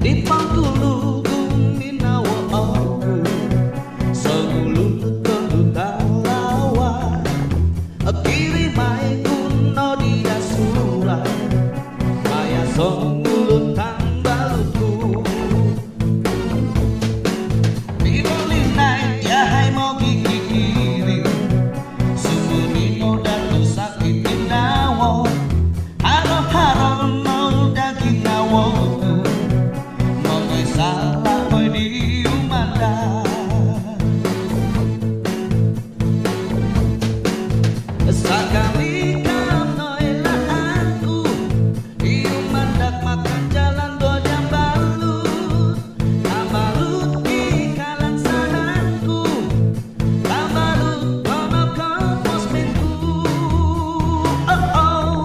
Di pangkuluku minawa aku sebelum tentu talawa kirimai kuno dia surat maya songulun tambalutku Pirolinai ya hai mau gigi kiri sumuni moda tu sakit nawo haro-haro mau daging nawoku salah boy di umanda sekali kamu aku di umandak makan jalan dua jam balut tambalut di kalan sananku tambalut kono ke posmenku oh oh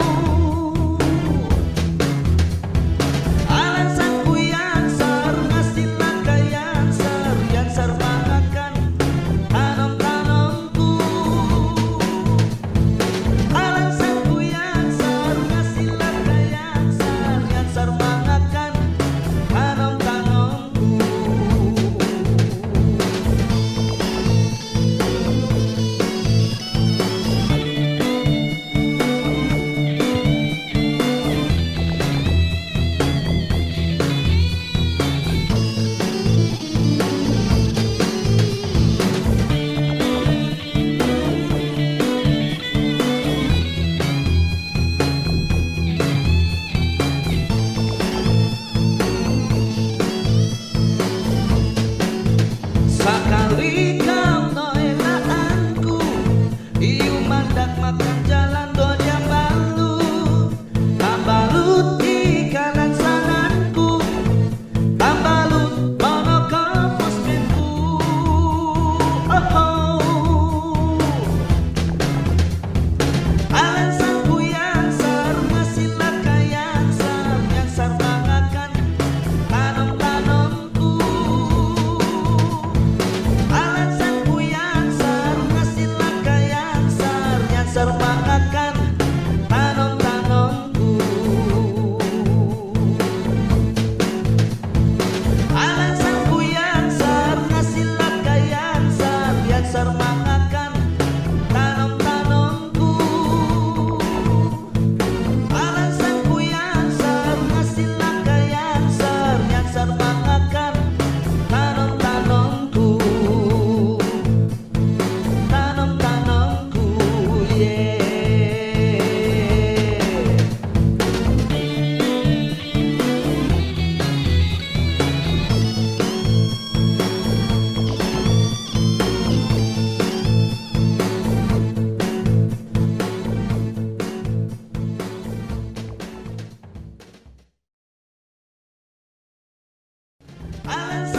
alasanku yang sermangakan tanam-tanamku alasanku yang ngasih langkah yang sermangakan tanam-tanamku Sekali kau noelaanku iu mandak makan jalan dua jam balut tambalut di kanan sananku tambalut mono ke posmenku oh oh alasanku yang ngasih langkah yang sermangakan tanam-tanamku alasanku yang ngasih langkah yang sermangakan tanam-tanamku alasanku yang ngasih langkah yang sermangakan tanam-tanamku alasanku yang ngasih langkah yang sermangakan tanam-tanamku tanam-tanamku yeah. Alasanku